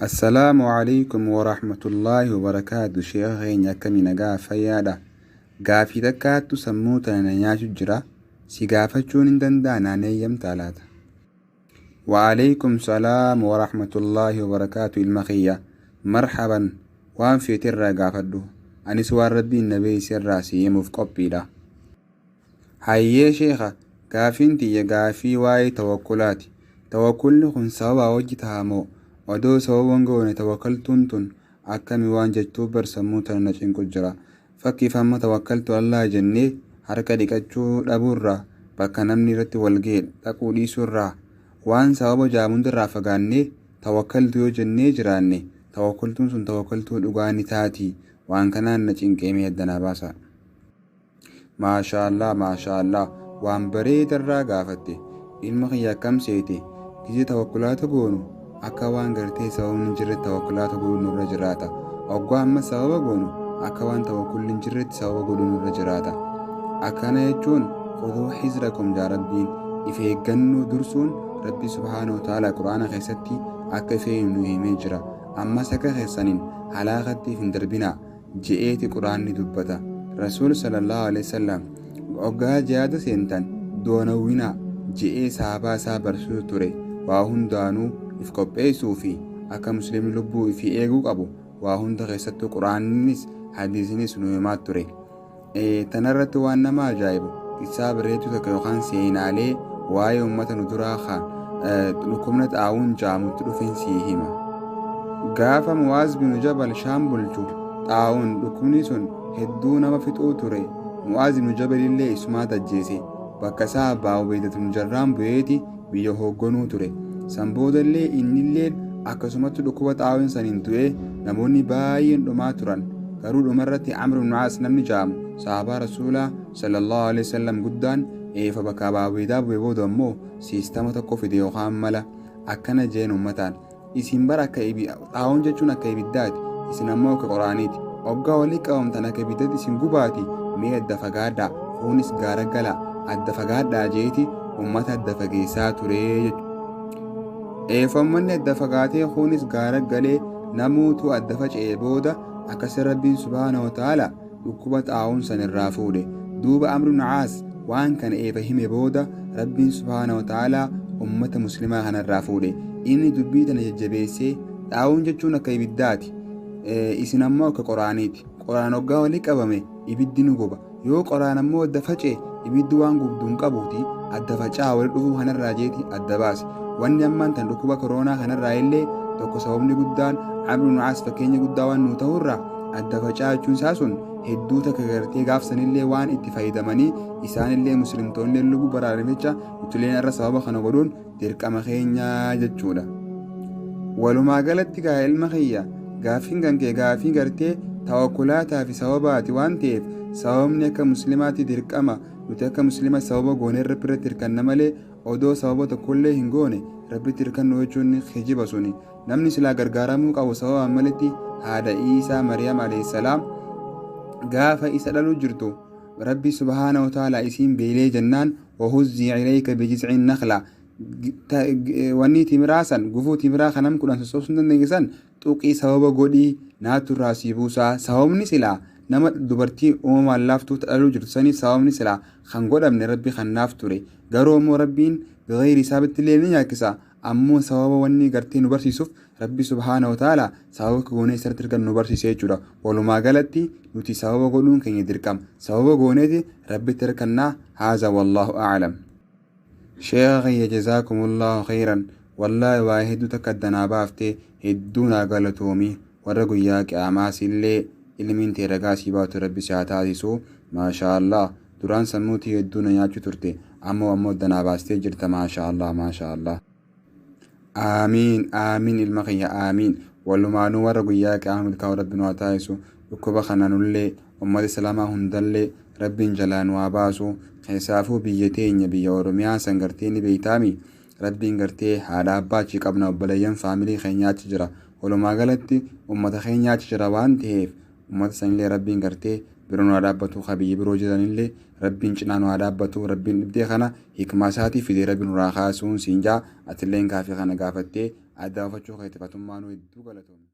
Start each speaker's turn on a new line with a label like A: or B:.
A: Assalaamu alaykum wa rahmatullahi wa barakaatu. Sheekha keenya akkamiin fayyaadha? Gaafii takkaattu sammuu tana nyaachuu jira. Si gaafachuun hin danda'an eeyyamtaa laata? Wa alaykum salaam wa rahmatullahi wa barakaatu. Ilma kiyya marhaban, waan feetirraa gaafadhu. Anis waan rabbiin na beeksirraa si himuuf qophiidha. Hayyee sheekha, gaafiin tiyya gaafii waa'ee tawakkulaati. Tawakkulli kun sababa hojjetamoo? Odoo sababan goone tawakkaltuun tun akkami waan jechuu barsammuu tana na cinqu jira. Fakkiifamma tawakkaltu Allah jennee harka dhiqachuu dhabuurraa, bakka namni irratti wal ga'e dhaquu dhiisuurraa, waan sababa jaamundirraa fagaannee tawakkaltu yoo jennee jiraanne tawakkaltuun sun tawakkaltuu dhugaa ni taati. Waan kanaan na cinqeemee addanaa baasa. Maashaallah waan bareedarraa gaafatte. Ilma kiyya akkam seete gizee tawakkulaata goonu akka waan gartee sababni hin jirretti tawakkulaata godhuun nurra jiraata. Oggaa amma sababa goonu akka waan tawakkulli hin jirretti sababa godhuun nurra jiraata. Akkana jechuun khuduu hizrakum jaa rabbiin, if eeggannoo dursuun rabbi subhaanahu wa ta'ala quraana keessatti akka ifee nu himee jira. Ammas akka keessaniin halaakatti hin darbinaa je'eeti quraanni dubbata. Rasuul sallallahu alaihi wasallam oggaa jihaada seentan doonawwinaa je'ee sahabaa isaa barsiisuu ture. Waa hundaanuu if qopheessuu fi akka musliimni lubbuu ifii eeguu qabu waa hunda keessattuu quraannis hadiisinis nu himaa ture. Tanarratti waan nama ajaa'ibu qissaa bareedduu tokko yookaan seenaalee waa'ee uummata nu duraa kan dhukkubna xaa'uun jaamutti dhufeen sii hima. Gaafa Mu'aaz bin Jabal Shaam bulchu xaa'uun dhukkubni sun hedduu nama fixuu ture. Mu'aaz bin Jabal illee isumaa ajjeese. Bakka isaa Abbaa Ubaydatun Jarraan bu'eeti biyya hoogganuu ture. Sanboodallee innillee akkasumatti dhukkuba xaa'uun saniin du'ee namoonni baay'een dhumaa turan. Garuu dhumarratti Amr ibn Aas namni jaamu sahabaa Rasuulaa sallallahu alaihi wasallam guddaan eefa bakka Abbaa Ubaydaa bu'ee booda immoo siistama tokko fide yookaan mala akkana jeen uummataan. Isin bara akka xaa'uun jechuun akka ibiddaati, isin ammoo akka qoraaniiti. Oggaa walii qabamtan akka ibiddaatti isin gubaati. Mee adda fagaadhaa, fuunis gaara gala, adda fagaadhaa jeeti uummata adda fageessaa ture jechuudha. Eefammanni adda fagaatee kunis gaara galee namuutu adda faca'ee booda akkasi rabbiin subhaanahu wa ta'ala dhukkuba xaa'uun san irraa fuudhe. Duuba Amr ibn Aas waan kana eefa hime booda rabbiin subhaanahu wa ta'ala ummata muslimaa kanarraa fuudhe. Inni dubbii tana jajjabeessee xaa'uun jechuun akka ibiddaati, isin ammoo akka qoraaniiti. Qoraan hoggaa walii qabame ibiddi nu guba. Yoo qoraan ammoo adda faca'e ibiddi waan gubduun qabuuti adda faca'aa wal dhufuu kanarraa jeeti adda baase. Wanni ammaan tan dhukkuba koronaa kanarraa illee tokko sababni guddaan Amr ibn Aas fakkeenya guddaa waan nu ta'urraa adda faca'aa jechuun isaa sun hedduu takka gartee gaafsanillee waan itti fayyadamanii isaanillee muslimtoonni lubbuu baraaramicha utuleen irra sababa kana godhuun dirqama keenyaa jechuudha. Walumaa galatti gaa ilma kiyya gaafiin gankee gaafii gartee tawakkulaataa fi sababaati waan ta'eef sababni akka muslimaatti dirqama. Nuti akka muslima sababa goonee rabbi irratti hirkanna malee odoo sababa tokkollee hin goone rabbitti hirkannu jechuun kijiba suni. Namni silaa gargaaramuu qabu sababa malitti haadha Iisaa Maryam alayhi salaam gaafa isa dhaluu jirtu rabbi subhaanahu wa ta'ala isiin beelee jennaan wahuzzii ilayka bijiz'in nakhla wanni timiraasan gufuu timiraa kanam kudhan sossobsuu dandeessan tuqii sababa godhii naaturraa sii buusaa. Sababni silaa nama dubartii uumamaan laaftuu dhaluu jirtu saniif sababni silaa kan godhamne rabbi kan naaf ture. Garuu immoo rabbiin gahayri isaatti illee ni nyaakisa. Ammoo sababa wanni gartee nu barsiisuuf rabbi subhaanahu wa ta'ala sababa goonee isarratti hirkan nu barsiisee jechuudha. Walumaa galatti nuti sababa godhuun keenya dirqama. Sababa gooneeti rabbitti hirkannaa. Haaza wallaahu a'lam. Sheekha kiyya jazaakumullahu khayran. Wallaahi waa hedduu takka addanaa baaftee hedduu naa galatoomii. Warra guyyaa qiyaamaas illee ilmiin tee ragaa sii baatu rabbi si haa taasisu. Maashaallah duraan sammuutii hedduu na nyaachuu turte ammoo addanaa baastee jirta. Maashaallah. Aamiin ilma kiyya aamiin. Walumaanuu warra guyyaa qiyaama milkaa'u rabbi nu haa taasisu. Dhukkuba kananullee ummata islaamaa hundallee rabbiin jalaa nu haa baasu. Keessaafuu biyya teenya biyya Oromiyaa san gartee ni beeytaami. Rabbiin gartee haadha abbaa achi qabna obboleeyyan faamilii keenya achi jira. Walumaa galatti ummata keenya achi jira waan ta'eef ummata sanillee rabbiin gartee biroo nu haa dhaabbatu. Biyyi biroo jiranillee rabbiin cinaa nu haa dhaabbatu. Rabbiin dhibdee kana hikmaa isaatii fidee rabbi nu haa kaasuun siin jaa. Atilleen gaafii kana gaafattee adda baafachuu keetiif atummaa nu hedduu galatoomne.